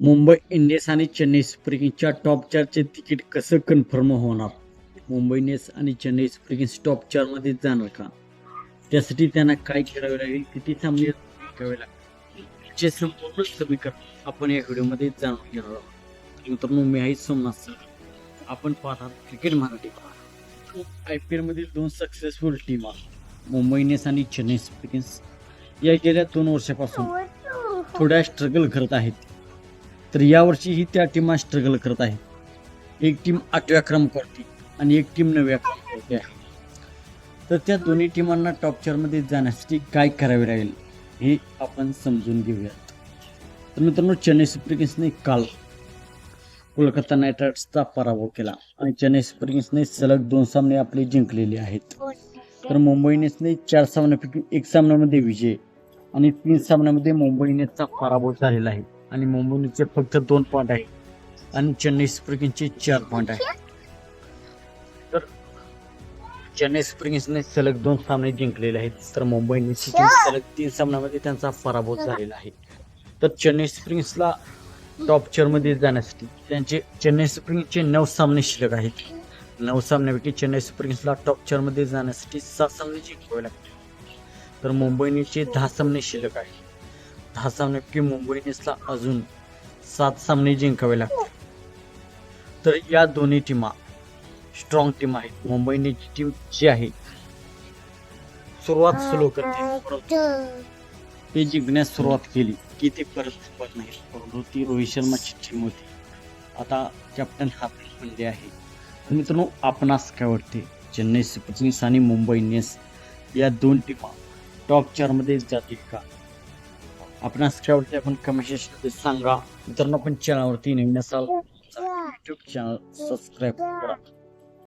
Mumbai Indians आणि Chennai super किंग्सच्या top चारचे ticket कसं confirm होणार? मुंबई इंडियन्स आणि चेन्नई सुपर किंग्स टॉप चारमध्ये जाणार का? त्यासाठी त्यांना काय करावे लागेल, किती सामने जिंकावे लागतील, याचे संपूर्ण समीकरण आपण या व्हिडिओमध्ये जाणून घेणार आहोत. मित्रांनो, मी आहे सोमनाथ सर. आपण पाहतात क्रिकेट मराठी. IPL मधील दोन सक्सेसफुल टीम मुंबई इंडियन्स आणि चेन्नई सुपर किंग्स या गेल्या 2 वर्षापासून थोड्या स्ट्रगल करत आहेत. तर यावर्षी ही त्या टीमा स्ट्रगल करत आहे. एक टीम 8व्या क्रमांकावरती आणि एक टीम 9व्या क्रमांकावरती आहे. तर त्या दोन्ही टीमांना टॉप चारमध्ये जाण्यासाठी काय करावे लागेल हे आपण समजून घेऊयात. तर मित्रांनो, चेन्नई सुपर किंग्सने काल कोलकाता नाईट रायडर्सचा पराभव केला आणि चेन्नई सुपर किंग्सने सलग 2 सामने आपले जिंकलेले आहेत. तर मुंबई इंडियन्सने 4 सामन्यापैकी 1 सामन्यामध्ये विजय आणि 3 सामन्यामध्ये मुंबई इंडियन्सचा पराभव झालेला आहे. आणि मुंबई इंडियन्सचे फक्त 2 पॉईंट आहे आणि चेन्नई सुपर किंग्सचे 4 पॉईंट आहे. तर चेन्नई सुपर किंग्सने सलग 2 सामने जिंकलेले आहेत, तर मुंबई इंडियन्सची टीम सलग 3 सामन्यामध्ये त्यांचा पराभव झालेला आहे. तर चेन्नई सुपर किंग्सला टॉप चारमध्ये जाण्यासाठी त्यांचे चेन्नई सुपर किंग्सचे 9 सामने शिल्लक आहेत. 9 सामन्यापैकी चेन्नई सुपर किंग्सला टॉप चारमध्ये जाण्यासाठी 7 सामने जिंकावे लागतील. तर मुंबई इंडियन्सचे 10 सामने शिल्लक आहेत. 10 सामन्यापैकी मुंबई इंडियन्सला अजून 7 सामने जिंकावे लागतील. तर या दोन्ही टीमा स्ट्रॉंग टीम आहेत. मुंबई इंडियन्सची टीम जी आहे सुरुवात स्लो करते, परंतु ते जिंकण्यास सुरुवात केली की ते परत चुकत नाही. परंतु ती रोहित शर्माची टीम होती. आता कॅप्टन हार्दिक पांड्या आहे. तर मित्रांनो, आपणास काय वाटते, चेन्नई सुपर किंग्स आणि मुंबई इंडियन्स या दोन टीमा टॉप चारमध्ये जातील का? आपणास काय वाटते आपण कमेंट सेक्शनमध्ये सांगा. मित्रांनो, आपण चॅनलवरती नवीन असाल यूट्यूब चॅनल सबस्क्राईब करा.